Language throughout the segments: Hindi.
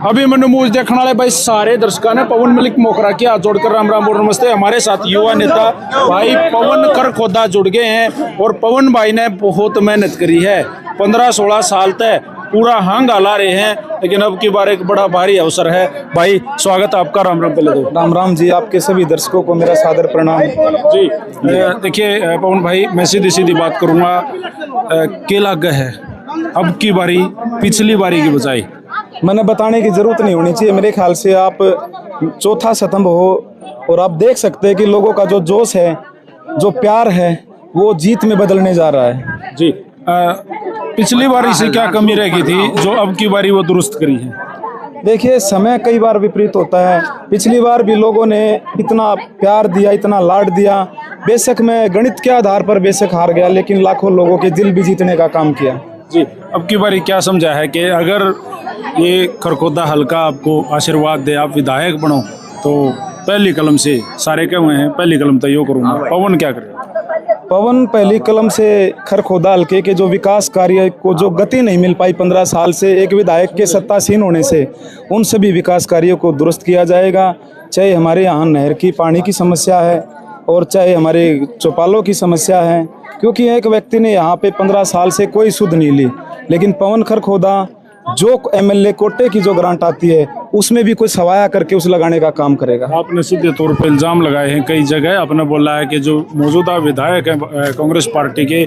अभिमन्यु मूवी देखने वाले भाई सारे दर्शकों ने पवन मलिक मोखरा की हाथ जोड़कर राम राम और नमस्ते। हमारे साथ युवा नेता भाई पवन खरखोदा जुड़ गए हैं और पवन भाई ने बहुत मेहनत करी है। 15-16 साल तक पूरा हंगा ला रहे हैं, लेकिन अब की बार एक बड़ा भारी अवसर है। भाई स्वागत आपका, राम राम। पहले तो राम राम जी, आपके सभी दर्शकों को मेरा सादर प्रणाम जी। देखिए पवन भाई, मैं सीधी सीधी बात करूंगा, केला गह है अब की बारी पिछली बारी की बजाय। मैंने बताने की जरूरत नहीं होनी चाहिए। मेरे ख्याल से आप चौथा स्तंभ हो और आप देख सकते हैं कि लोगों का जो जोश है, जो प्यार है, वो जीत में बदलने जा रहा है जी। पिछली बारी से क्या कमी रह गई थी जो अब की बारी वो दुरुस्त करी है? देखिए, समय कई बार विपरीत होता है। पिछली बार भी लोगों ने इतना प्यार दिया, इतना लाड दिया। बेशक मैं गणित के आधार पर बेशक हार गया, लेकिन लाखों लोगों के दिल भी जीतने का काम किया जी। अब की बारी क्या समझा है कि अगर ये खरखोदा हल्का आपको आशीर्वाद दे, आप विधायक बनो, तो पहली कलम से सारे कहे हुए हैं पहली कलम तो यो करूँगा, पवन क्या करे? पवन पहली कलम से खरखोदा हल्के के जो विकास कार्य को जो गति नहीं मिल पाई 15 साल से एक विधायक के सत्तासीन होने से, उन सभी विकास कार्यों को दुरुस्त किया जाएगा। चाहे हमारे यहाँ नहर की पानी की समस्या है और चाहे हमारे चौपालों की समस्या है, क्योंकि एक व्यक्ति ने यहाँ पे 15 साल से कोई सुध नहीं ली, लेकिन पवन खरखोदा जो एमएलए कोटे की जो ग्रांट आती है उसमें भी कोई सवाया करके उस लगाने का काम करेगा। आपने सीधे तौर पर इल्जाम लगाए हैं कई जगह। आपने बोला है कि जो मौजूदा विधायक हैं कांग्रेस पार्टी के,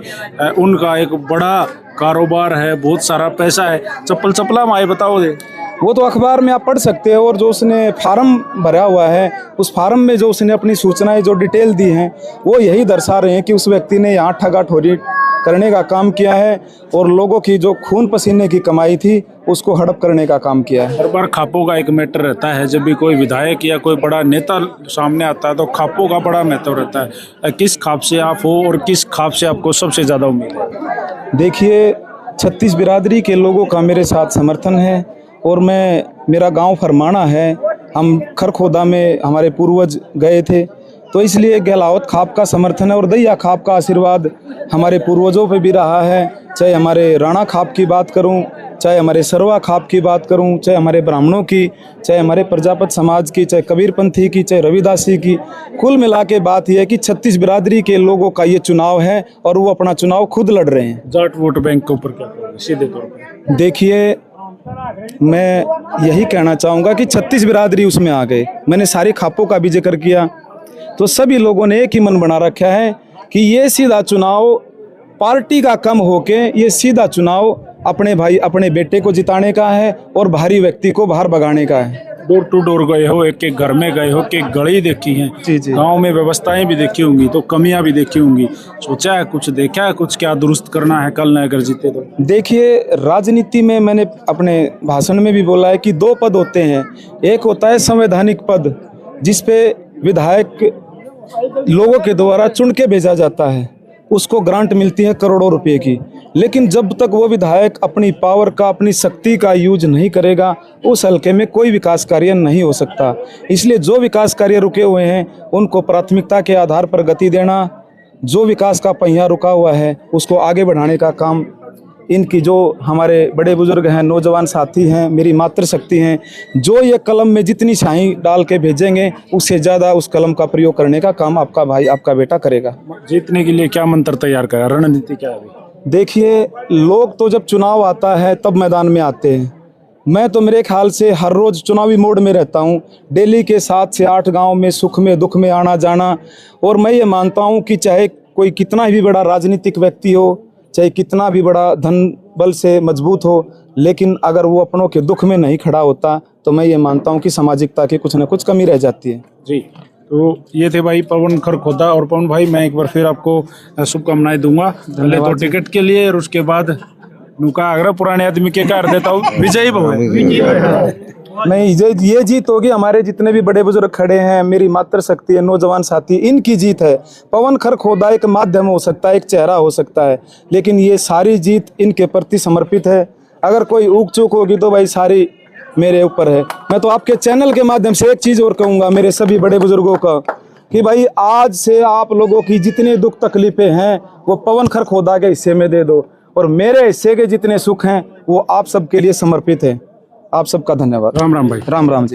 उनका एक बड़ा कारोबार है, बहुत सारा पैसा है। चप्पल चप्पला माए बताओ दे। वो तो अखबार में आप पढ़ सकते हो, और जो उसने फार्म भरा हुआ है उस फार्म में जो उसने अपनी सूचनाएं जो डिटेल दी हैं वो यही दर्शा रहे हैं कि उस व्यक्ति ने यहाँ ठगाठोरी करने का काम किया है और लोगों की जो खून पसीने की कमाई थी उसको हड़प करने का काम किया है। हर बार खापों का एक मैटर रहता है। जब भी कोई विधायक या कोई बड़ा नेता सामने आता है तो खापों का बड़ा महत्व रहता है। किस खाप से आप हो और किस खाप से आपको सबसे ज़्यादा उम्मीद है? देखिए, 36 बिरादरी के लोगों का मेरे साथ समर्थन है और मेरा गांव फरमाना है। हम खरखोदा में हमारे पूर्वज गए थे, तो इसलिए गहलावत खाप का समर्थन है और दैया खाप का आशीर्वाद हमारे पूर्वजों पे भी रहा है। चाहे हमारे राणा खाप की बात करूं, चाहे हमारे सरवा खाप की बात करूं, चाहे हमारे ब्राह्मणों की, चाहे हमारे प्रजापत समाज की, चाहे कबीरपंथी की, चाहे रविदासी की, कुल मिला के बात यह है कि 36 बिरादरी के लोगों का ये चुनाव है और वो अपना चुनाव खुद लड़ रहे हैं। जाट वोट बैंक के ऊपर क्या करोगे सीधे तौर पर? देखिए, मैं यही कहना चाहूँगा कि 36 बिरादरी उसमें आ गए। मैंने सारे खापों का भी जिक्र किया, तो सभी लोगों ने एक ही मन बना रखा है कि ये सीधा चुनाव पार्टी का कम होके ये सीधा चुनाव अपने भाई अपने बेटे को जिताने का है और बाहरी व्यक्ति को बाहर भगाने का है। डोर टू डोर गए हो, एक एक घर में गए हो, कि गली देखी है जी जी, गांव में व्यवस्थाएं भी देखी होंगी, तो कमियां भी देखी होंगी। सोचा है कुछ, देखा है कुछ, क्या दुरुस्त करना है कल न अगर जीते तो? देखिए, राजनीति में मैंने अपने भाषण में भी बोला है कि 2 पद होते हैं। एक होता है संवैधानिक पद, जिसपे विधायक लोगों के द्वारा चुन के भेजा जाता है, उसको ग्रांट मिलती है करोड़ों रुपए की। लेकिन जब तक वो विधायक अपनी पावर का, अपनी शक्ति का यूज नहीं करेगा, उस हल्के में कोई विकास कार्य नहीं हो सकता। इसलिए जो विकास कार्य रुके हुए हैं उनको प्राथमिकता के आधार पर गति देना, जो विकास का पहिया रुका हुआ है उसको आगे बढ़ाने का काम इनकी जो हमारे बड़े बुजुर्ग हैं, नौजवान साथी हैं, मेरी मातृशक्ति हैं, जो ये कलम में जितनी स्याही डाल के भेजेंगे उससे ज़्यादा उस कलम का प्रयोग करने का काम आपका भाई, आपका बेटा करेगा। जीतने के लिए क्या मंत्र तैयार करा, रणनीति क्या है? देखिए, लोग तो जब चुनाव आता है तब मैदान में आते हैं। मैं तो मेरे ख्याल से हर रोज़ चुनावी मोड में रहता हूँ। डेली के 7 से 8 गाँव में सुख में दुख में आना जाना। और मैं ये मानता हूँ कि चाहे कोई कितना भी बड़ा राजनीतिक व्यक्ति हो, चाहे कितना भी बड़ा धन बल से मजबूत हो, लेकिन अगर वो अपनों के दुख में नहीं खड़ा होता तो मैं ये मानता हूँ कि सामाजिकता की कुछ न कुछ कमी रह जाती है। जी, तो ये थे भाई पवन खरखोदा। और पवन भाई, मैं एक बार फिर आपको शुभकामनाएं दूंगा, पहले तो टिकट के लिए और उसके बाद नुका आगरा पुराने आदमी के कर देता हूँ विजयी भवन। नहीं, ये जीत होगी हमारे जितने भी बड़े बुजुर्ग खड़े हैं, मेरी मातृशक्ति है, नौजवान साथी, इनकी जीत है। पवन खरखोदा एक माध्यम हो सकता है, एक चेहरा हो सकता है, लेकिन ये सारी जीत इनके प्रति समर्पित है। अगर कोई ऊक चूक होगी तो भाई सारी मेरे ऊपर है। मैं तो आपके चैनल के माध्यम से एक चीज़ और कहूँगा मेरे सभी बड़े बुजुर्गों का, कि भाई आज से आप लोगों की जितनी दुख तकलीफें हैं वो पवन खरखोदा के हिस्से में दे दो, और मेरे हिस्से के जितने सुख हैं वो आप सबके लिए समर्पित है। आप सबका धन्यवाद। राम राम भाई। राम राम जी।